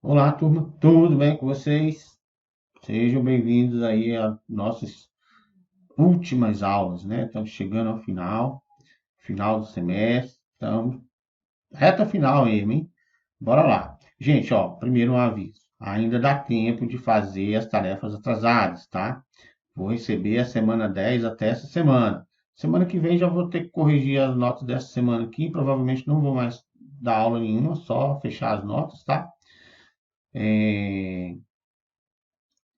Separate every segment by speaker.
Speaker 1: Olá, turma, tudo bem com vocês? Sejam bem-vindos aí às nossas últimas aulas, né? Estamos chegando ao final do semestre, estamos reta final mesmo, hein? Bora lá. Gente, ó, primeiro um aviso. Ainda dá tempo de fazer as tarefas atrasadas, tá? Vou receber a semana 10 até essa semana. Semana que vem já vou ter que corrigir as notas dessa semana aqui. Provavelmente não vou mais dar aula nenhuma, só fechar as notas, tá? É,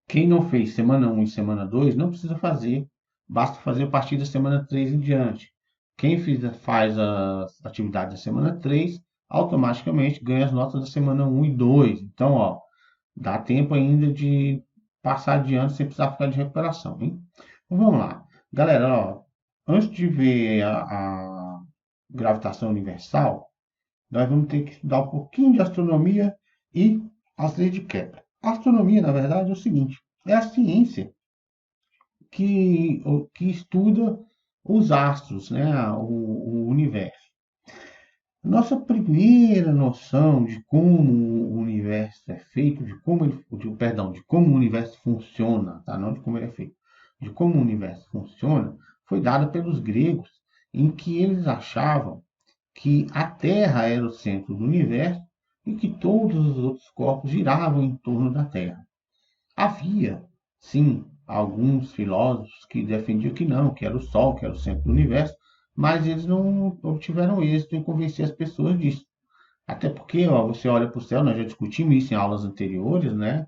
Speaker 1: Quem não fez semana um e semana 2 não precisa fazer, basta fazer a partir da semana 3 em diante. Quem faz as atividades da semana 3 automaticamente ganha as notas da semana um e 2. Então, ó, dá tempo ainda de passar adiante sem precisar ficar de recuperação, hein? Então, vamos lá. Galera, ó, antes de ver a gravitação universal, nós vamos ter que estudar um pouquinho de astronomia e as leis de Kepler. A astronomia, na verdade, é o seguinte: é a ciência que estuda os astros, né, o universo. Nossa primeira noção de como o universo é feito, de como o universo funciona, tá? Não de como ele é feito, de como o universo funciona, foi dada pelos gregos, em que eles achavam que a Terra era o centro do universo e que todos os outros corpos giravam em torno da Terra. Havia, sim, alguns filósofos que defendiam que não, que era o Sol, que era o centro do universo, mas eles não obtiveram êxito em convencer as pessoas disso. Até porque, ó, você olha para o céu, nós já discutimos isso em aulas anteriores, né?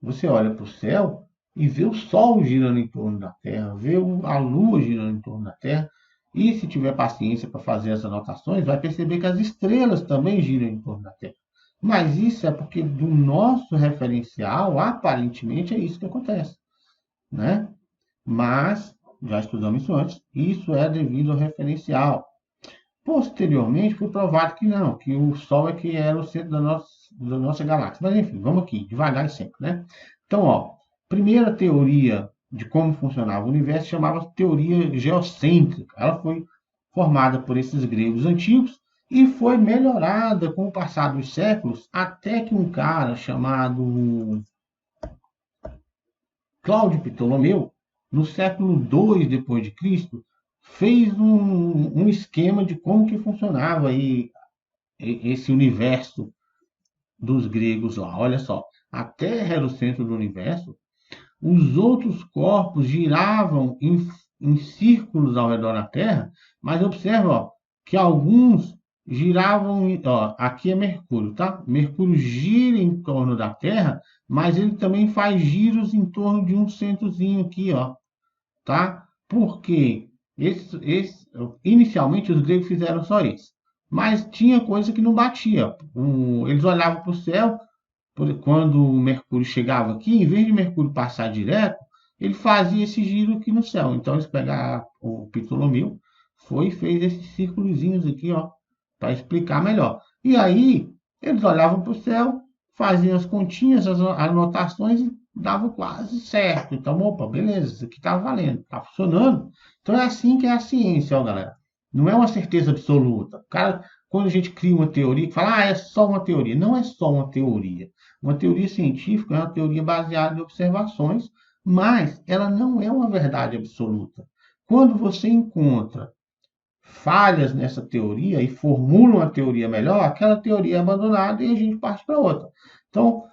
Speaker 1: Você olha para o céu e vê o Sol girando em torno da Terra, vê a Lua girando em torno da Terra, e se tiver paciência para fazer essas anotações, vai perceber que as estrelas também giram em torno da Terra. Mas isso é porque do nosso referencial, aparentemente é isso que acontece, né? Mas, já estudamos isso antes, isso é devido ao referencial. Posteriormente, foi provado que não, que o Sol é que era o centro da nossa galáxia. Mas enfim, vamos aqui, devagar e sempre, né? Então, ó, primeira teoria de como funcionava o universo chamava teoria geocêntrica. Ela foi formada por esses gregos antigos e foi melhorada com o passar dos séculos até que um cara chamado Cláudio Ptolomeu, no século II depois de Cristo, fez um esquema de como que funcionava aí esse universo dos gregos lá. Olha só, a Terra era o centro do universo, os outros corpos giravam em círculos ao redor da Terra, mas observa ó, que alguns giravam. Ó, aqui é Mercúrio, tá? Mercúrio gira em torno da Terra, mas ele também faz giros em torno de um centrozinho aqui, ó, tá? Porque inicialmente os gregos fizeram só isso, mas tinha coisa que não batia. Eles olhavam para o céu, quando o Mercúrio chegava aqui, em vez de Mercúrio passar direto, ele fazia esse giro aqui no céu. Então eles pegaram o Ptolomeu, foi e fez esses círculozinhos aqui, ó, para explicar melhor. E aí eles olhavam para o céu, faziam as continhas, as anotações e davam quase certo. Então, opa, beleza, isso aqui está valendo, está funcionando. Então é assim que é a ciência, ó, galera. Não é uma certeza absoluta. O cara, quando a gente cria uma teoria, que fala, é só uma teoria. Não é só uma teoria. Uma teoria científica é uma teoria baseada em observações, mas ela não é uma verdade absoluta. Quando você encontra falhas nessa teoria e formula uma teoria melhor, aquela teoria é abandonada e a gente parte para outra. Então,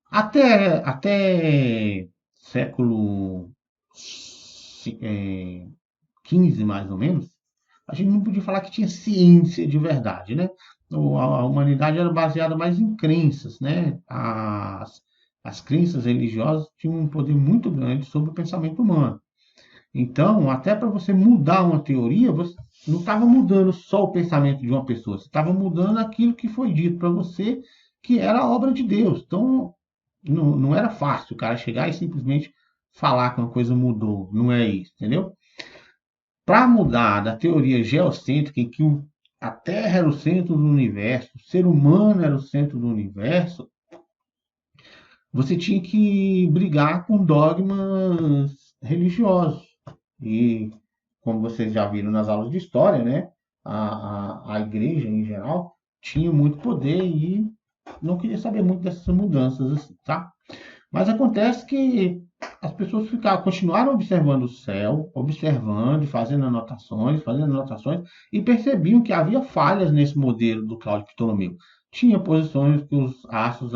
Speaker 1: até século XV, mais ou menos, a gente não podia falar que tinha ciência de verdade, né? A humanidade era baseada mais em crenças, né? As crenças religiosas tinham um poder muito grande sobre o pensamento humano. Então, até para você mudar uma teoria, você não estava mudando só o pensamento de uma pessoa, você estava mudando aquilo que foi dito para você, que era a obra de Deus. Então, não era fácil o cara chegar e simplesmente falar que uma coisa mudou. Não é isso, entendeu? Para mudar da teoria geocêntrica, em que a Terra era o centro do universo, o ser humano era o centro do universo, você tinha que brigar com dogmas religiosos. E, como vocês já viram nas aulas de história, né, a igreja em geral tinha muito poder e não queria saber muito dessas mudanças, assim, tá? Mas acontece que as pessoas continuaram observando o céu, observando, fazendo anotações, e percebiam que havia falhas nesse modelo do Cláudio Ptolomeu. Tinha posições que os astros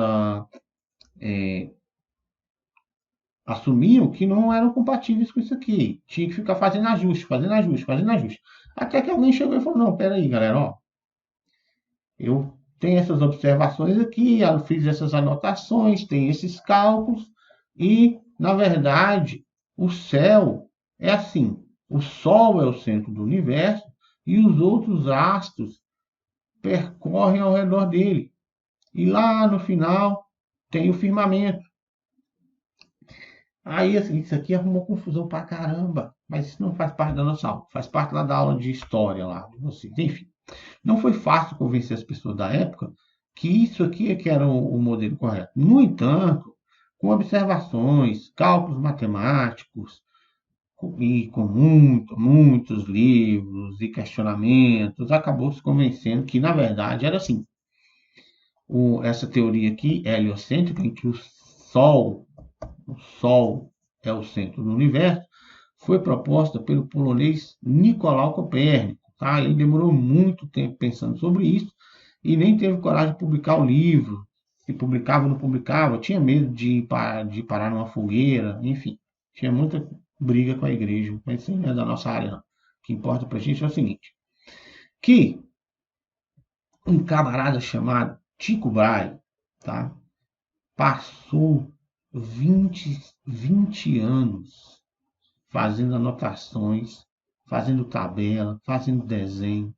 Speaker 1: assumiam que não eram compatíveis com isso aqui. Tinha que ficar fazendo ajuste, fazendo ajuste, fazendo ajuste. Até que alguém chegou e falou: não, peraí, galera, ó, eu tenho essas observações aqui, eu fiz essas anotações, tem esses cálculos, e, na verdade, o céu é assim: o Sol é o centro do universo e os outros astros percorrem ao redor dele. E lá no final tem o firmamento. Aí, assim, isso aqui arrumou confusão pra caramba. Mas isso não faz parte da nossa aula. Faz parte lá da aula de história lá de vocês. Enfim, não foi fácil convencer as pessoas da época que isso aqui é que era o modelo correto. No entanto, com observações, cálculos matemáticos, e com muitos livros e questionamentos, acabou se convencendo que, na verdade, era assim. Essa teoria aqui, heliocêntrica, em que o Sol é o centro do universo, foi proposta pelo polonês Nicolau Copérnico. Tá? Ele demorou muito tempo pensando sobre isso e nem teve coragem de publicar o livro. Se publicava ou não publicava, tinha medo de parar numa fogueira, enfim. Tinha muita briga com a igreja, mas isso não é da nossa área, não. O que importa para a gente é o seguinte, que um camarada chamado Tycho Brahe, tá? Passou 20 anos fazendo anotações, fazendo tabela, fazendo desenho.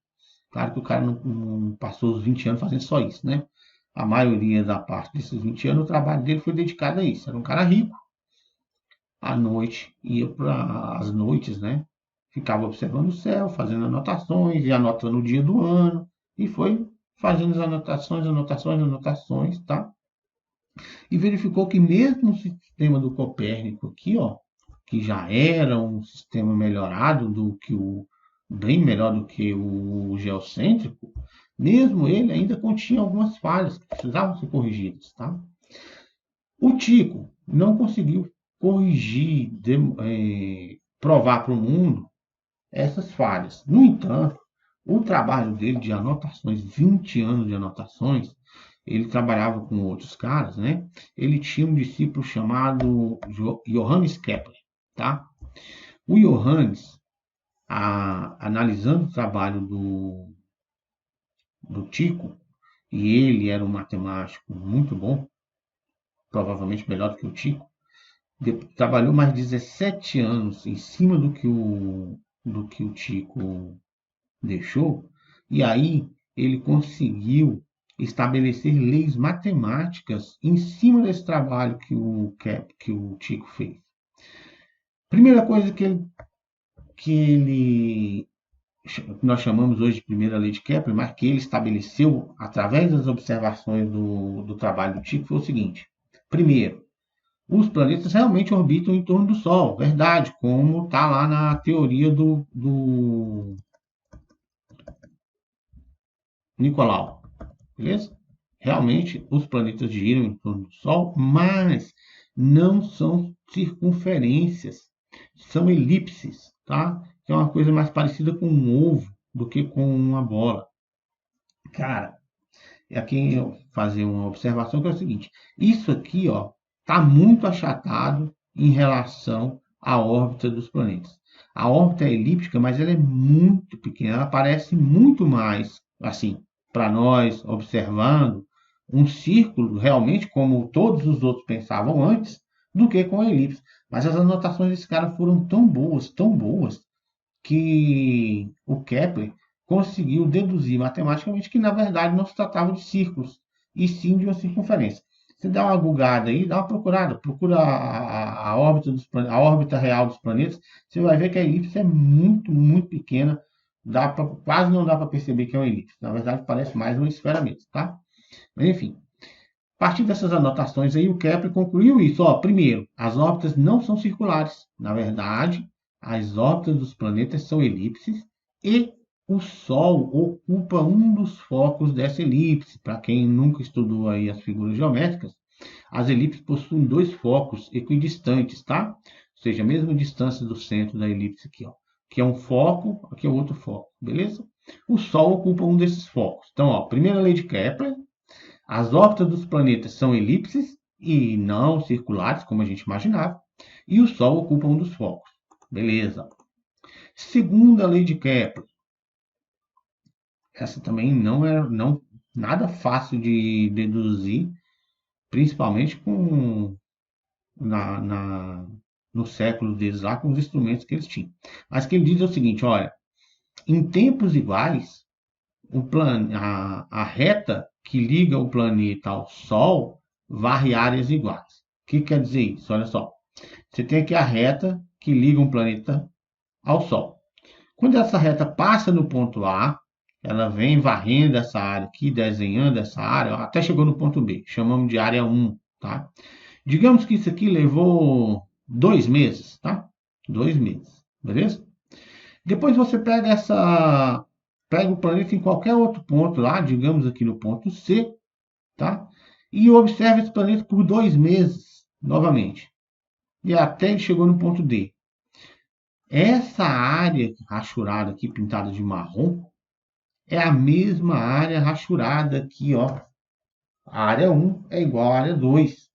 Speaker 1: Claro que o cara não passou os 20 anos fazendo só isso, né? A maioria da parte desses 20 anos, o trabalho dele foi dedicado a isso. Era um cara rico. À noite, ia para as noites, né? Ficava observando o céu, fazendo anotações e anotando o dia do ano. E foi fazendo as anotações, anotações, anotações, tá? E verificou que mesmo o sistema do Copérnico aqui, ó, que já era um sistema melhorado bem melhor do que o geocêntrico, mesmo ele ainda continha algumas falhas que precisavam ser corrigidas, tá? O Tico não conseguiu corrigir, provar para o mundo essas falhas. No entanto, o trabalho dele de anotações, 20 anos de anotações, ele trabalhava com outros caras, né? Ele tinha um discípulo chamado Johannes Kepler, tá? O Johannes, analisando o trabalho do Tycho, e ele era um matemático muito bom, provavelmente melhor do que o Tycho, trabalhou mais 17 anos em cima do que o Tycho deixou, e aí ele conseguiu estabelecer leis matemáticas em cima desse trabalho que o Tycho fez. Primeira coisa que nós chamamos hoje de primeira lei de Kepler, mas que ele estabeleceu através das observações do trabalho do Tycho foi o seguinte: primeiro, os planetas realmente orbitam em torno do Sol, verdade, como está lá na teoria do Nicolau, beleza? Realmente os planetas giram em torno do Sol, mas não são circunferências, são elipses, tá? Que é uma coisa mais parecida com um ovo do que com uma bola. Cara, aqui eu fazer uma observação que é o seguinte: isso aqui, ó, está muito achatado em relação à órbita dos planetas. A órbita é elíptica, mas ela é muito pequena, ela parece muito mais, assim, para nós observando, um círculo, realmente, como todos os outros pensavam antes, do que com a elipse. Mas as anotações desse cara foram tão boas, que o Kepler conseguiu deduzir matematicamente que, na verdade, não se tratava de círculos, e sim de uma circunferência. Você dá uma googada aí, dá uma procurada, procura a órbita, a órbita real dos planetas, você vai ver que a elipse é muito, muito pequena, quase não dá para perceber que é uma elipse. Na verdade, parece mais uma esfera mesmo, tá? Mas, enfim, a partir dessas anotações aí, o Kepler concluiu isso. Ó, primeiro, as órbitas não são circulares. Na verdade, as órbitas dos planetas são elipses e o Sol ocupa um dos focos dessa elipse. Para quem nunca estudou aí as figuras geométricas, as elipses possuem dois focos equidistantes, tá? Ou seja, a mesma distância do centro da elipse aqui, ó. Aqui é um foco, aqui é outro foco, beleza? O Sol ocupa um desses focos. Então, ó, primeira lei de Kepler, as órbitas dos planetas são elipses e não circulares, como a gente imaginava, e o Sol ocupa um dos focos. Beleza. Segunda lei de Kepler. Essa também não é nada fácil de deduzir, principalmente na, na, no século deles lá, com os instrumentos que eles tinham. Mas que ele diz é o seguinte, olha, em tempos iguais, a reta que liga o planeta ao Sol varre áreas iguais. O que quer dizer isso? Olha só. Você tem aqui a reta que liga um planeta ao Sol. Quando essa reta passa no ponto A, ela vem varrendo essa área aqui, desenhando essa área, até chegou no ponto B. Chamamos de área 1, tá? Digamos que isso aqui levou 2 meses, tá? 2 meses, beleza? Depois você pega o planeta em qualquer outro ponto lá, digamos aqui no ponto C, tá? E observa esse planeta por 2 meses, novamente. E até ele chegou no ponto D. Essa área rachurada aqui, pintada de marrom, é a mesma área rachurada aqui, ó. A área 1 é igual à área 2.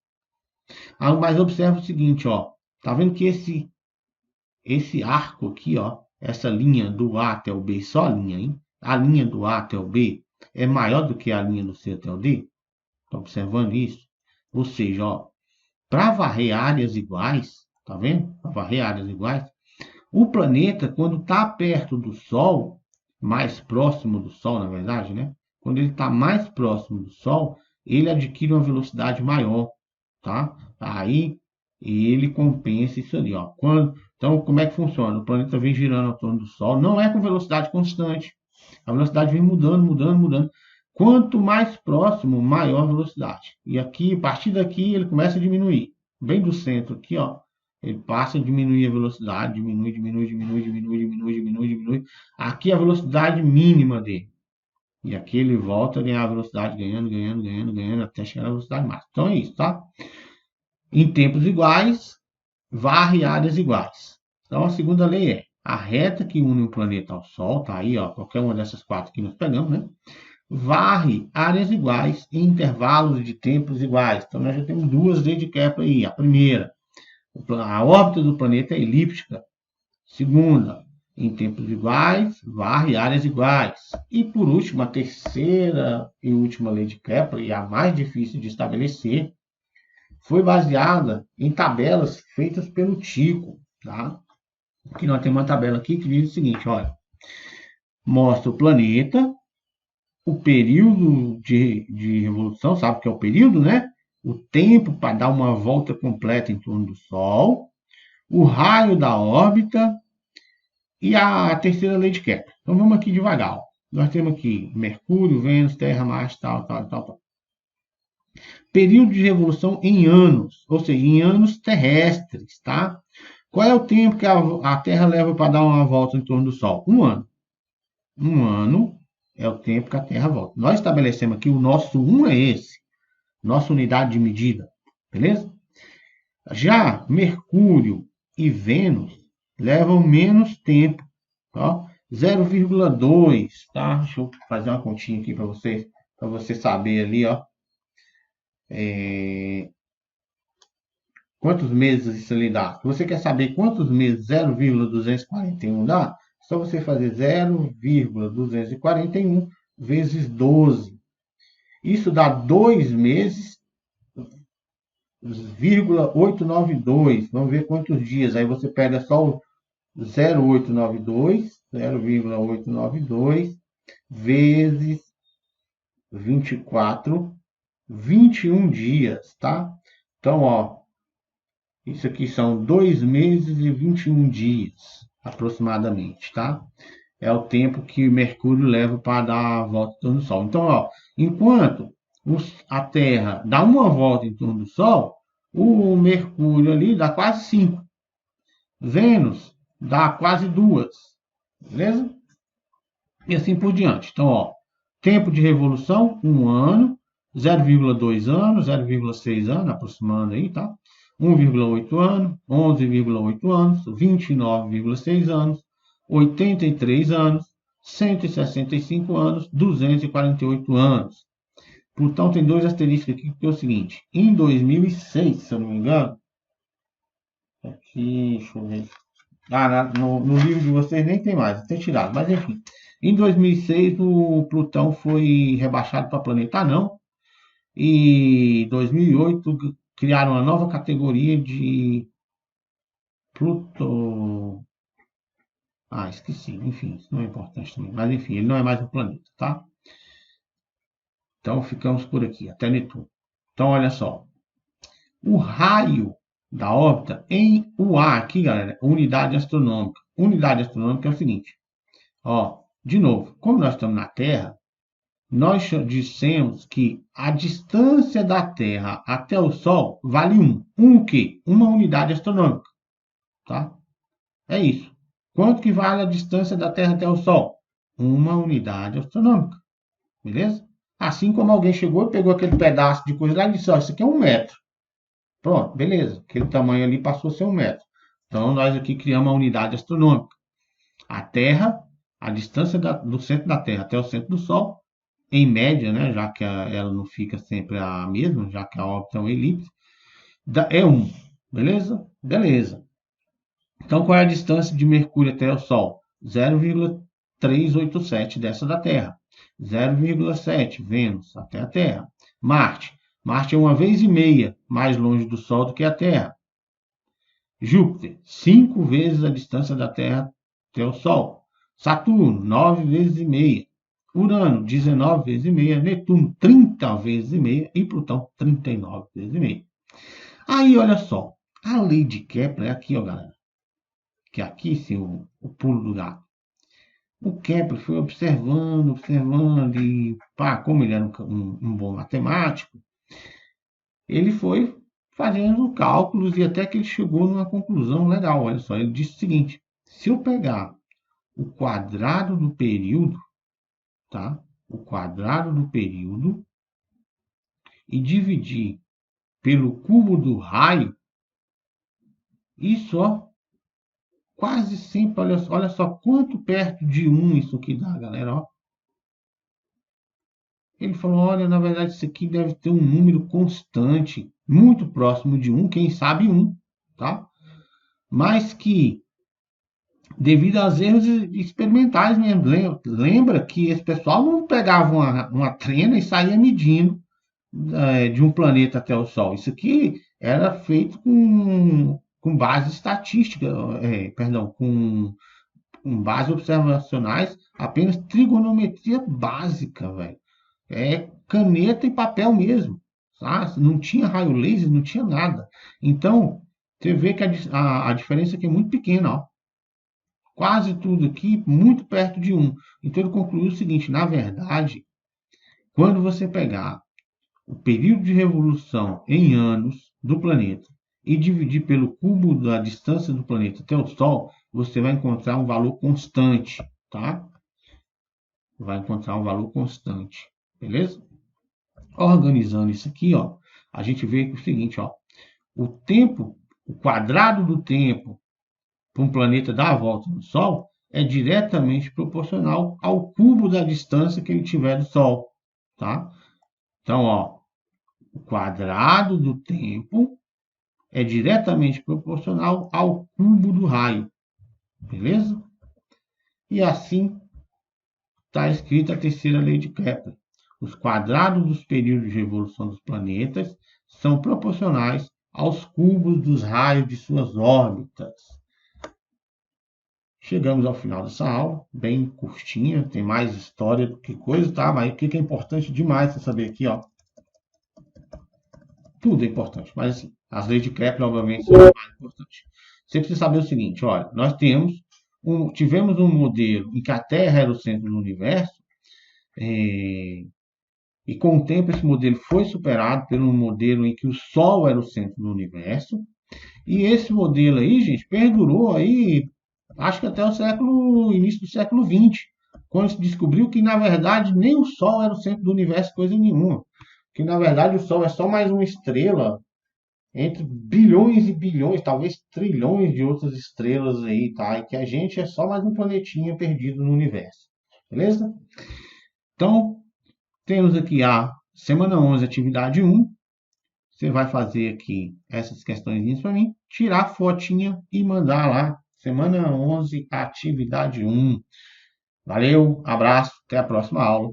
Speaker 1: Mas observa o seguinte, ó. Tá vendo que esse arco aqui, ó, essa linha do A até o B, só a linha, hein? A linha do A até o B é maior do que a linha do C até o D? Tá observando isso? Ou seja, ó, para varrer áreas iguais, tá vendo? Para varrer áreas iguais, o planeta, quando está perto do Sol, mais próximo do Sol, na verdade, né? Quando ele está mais próximo do Sol, ele adquire uma velocidade maior, tá? Aí ele compensa isso ali, ó. Então, como é que funciona? O planeta vem girando ao torno do Sol, não é com velocidade constante. A velocidade vem mudando, mudando, mudando. Quanto mais próximo, maior a velocidade. E aqui, a partir daqui, ele começa a diminuir. Bem do centro aqui, ó. Ele passa a diminuir a velocidade, diminui, diminui, diminui, diminui, diminui, diminui, diminui. Aqui é a velocidade mínima dele. E aqui ele volta a ganhar a velocidade, ganhando, ganhando, ganhando, ganhando, até chegar na velocidade máxima. Então é isso, tá? Em tempos iguais, varre áreas iguais. Então a segunda lei é a reta que une o planeta ao Sol, tá aí, ó, qualquer uma dessas quatro que nós pegamos, né? Varre áreas iguais em intervalos de tempos iguais. Então nós já temos duas leis de Kepler aí. A primeira, a órbita do planeta é elíptica. Segunda, em tempos iguais, varre áreas iguais. E por último, a terceira e última lei de Kepler, e a mais difícil de estabelecer, foi baseada em tabelas feitas pelo Tycho, tá? Aqui nós temos uma tabela aqui que diz o seguinte, olha, mostra o planeta, o período de revolução, sabe o que é o período, né? O tempo para dar uma volta completa em torno do Sol, o raio da órbita e a terceira lei de Kepler. Então vamos aqui devagar. Ó. Nós temos aqui Mercúrio, Vênus, Terra, Marte, tal, tal, tal, tal. Período de revolução em anos, ou seja, em anos terrestres, tá? Qual é o tempo que a Terra leva para dar uma volta em torno do Sol? 1 ano. 1 ano é o tempo que a Terra volta. Nós estabelecemos aqui o nosso 1 é esse, nossa unidade de medida, beleza? Já Mercúrio e Vênus levam menos tempo, tá? 0,2, tá? Deixa eu fazer uma continha aqui para você saber ali, ó. Quantos meses isso lhe dá? Se você quer saber quantos meses 0,241 dá, é só você fazer 0,241 vezes 12. Isso dá 2 meses, 0,892. Vamos ver quantos dias. Aí você pega só o 0,892 vezes 24, 21 dias, tá? Então, ó, isso aqui são 2 meses e 21 dias, aproximadamente, tá? É o tempo que Mercúrio leva para dar a volta em torno do Sol. Então, ó, enquanto a Terra dá uma volta em torno do Sol, o Mercúrio ali dá quase 5. Vênus dá quase 2. Beleza? e assim por diante. Então, ó, tempo de revolução, 1 ano, 0,2 anos, 0,6 anos, aproximando aí, tá? 1,8 anos, 11,8 anos, 29,6 anos, 83 anos, 165 anos, 248 anos. Plutão tem dois asteriscos aqui, que é o seguinte: em 2006, se eu não me engano, aqui, deixa eu ver. No livro de vocês nem tem mais, tem tirado, mas enfim. Em 2006, o Plutão foi rebaixado para planeta anão, e em 2008 criaram uma nova categoria de Pluto. Ah, esqueci. Enfim, isso não é importante também. Mas enfim, ele não é mais um planeta, tá? Então ficamos por aqui, até Netuno. Então, olha só. O raio da órbita em UA aqui, galera, unidade astronômica. Unidade astronômica é o seguinte. Ó, de novo, como nós estamos na Terra, nós dissemos que a distância da Terra até o Sol vale 1. O quê? Uma unidade astronômica, tá? É isso. Quanto que vale a distância da Terra até o Sol? Uma unidade astronômica, beleza? Assim como alguém chegou e pegou aquele pedaço de coisa lá e disse, ó, isso aqui é 1 metro. Pronto, beleza. Aquele tamanho ali passou a ser 1 metro. Então, nós aqui criamos a unidade astronômica. A Terra, a distância do centro da Terra até o centro do Sol, em média, né, já que ela não fica sempre a mesma, já que a órbita é uma elipse, é 1. Beleza? Beleza. Então, qual é a distância de Mercúrio até o Sol? 0,387 dessa da Terra. 0,7 Vênus até a Terra. Marte. Marte é 1,5 vezes mais longe do Sol do que a Terra. Júpiter, 5 vezes a distância da Terra até o Sol. Saturno, 9,5 vezes. Urano, 19,5 vezes. Netuno, 30,5 vezes. E Plutão, 39,5 vezes. Aí, olha só. A lei de Kepler é aqui, ó, galera. Que aqui, sim, o pulo do gato. O Kepler foi observando, e pá, como ele era um bom matemático, ele foi fazendo cálculos e até que ele chegou numa conclusão legal. Olha só, ele disse o seguinte: se eu pegar o quadrado do período, tá? O quadrado do período e dividir pelo cubo do raio, isso, ó, quase sempre, olha só quanto perto de 1 isso aqui dá, galera, ó. Ele falou, olha, na verdade isso aqui deve ter um número constante, muito próximo de 1, quem sabe 1, tá? Mas que, devido aos erros experimentais mesmo, lembra que esse pessoal não pegava uma trena e saía medindo de um planeta até o Sol. Isso aqui era feito com base estatística, perdão, com base observacionais, apenas trigonometria básica, velho. É caneta e papel mesmo, tá? Não tinha raio laser, não tinha nada. Então, você vê que a diferença aqui é muito pequena, ó. Quase tudo aqui muito perto de 1. Então, ele concluiu o seguinte: na verdade, quando você pegar o período de revolução em anos do planeta e dividir pelo cubo da distância do planeta até o Sol, você vai encontrar um valor constante, tá? Vai encontrar um valor constante, beleza? Organizando isso aqui, ó, a gente vê que é o seguinte, ó, o tempo, o quadrado do tempo para um planeta dar a volta no Sol é diretamente proporcional ao cubo da distância que ele tiver do Sol, tá? Então, ó, o quadrado do tempo é diretamente proporcional ao cubo do raio, beleza? E assim está escrita a terceira lei de Kepler. Os quadrados dos períodos de revolução dos planetas são proporcionais aos cubos dos raios de suas órbitas. Chegamos ao final dessa aula, bem curtinha, tem mais história do que coisa, tá? Mas o que é importante demais você saber aqui, ó. Tudo é importante, mas assim, as leis de Kepler, obviamente, são as mais importantes. Você precisa saber o seguinte, olha, nós tivemos um modelo em que a Terra era o centro do universo, e com o tempo esse modelo foi superado por um modelo em que o Sol era o centro do universo, e esse modelo aí, gente, perdurou aí, acho que até o início do século XX. quando se descobriu que, na verdade, nem o Sol era o centro do universo, coisa nenhuma. Que, na verdade, o Sol é só mais uma estrela entre bilhões e bilhões, talvez trilhões de outras estrelas aí, tá? E que a gente é só mais um planetinha perdido no universo. Beleza? Então, temos aqui a semana 11, atividade 1. Você vai fazer aqui essas questões para mim, tirar a fotinha e mandar lá. Semana 11, atividade 1. Valeu, abraço, até a próxima aula.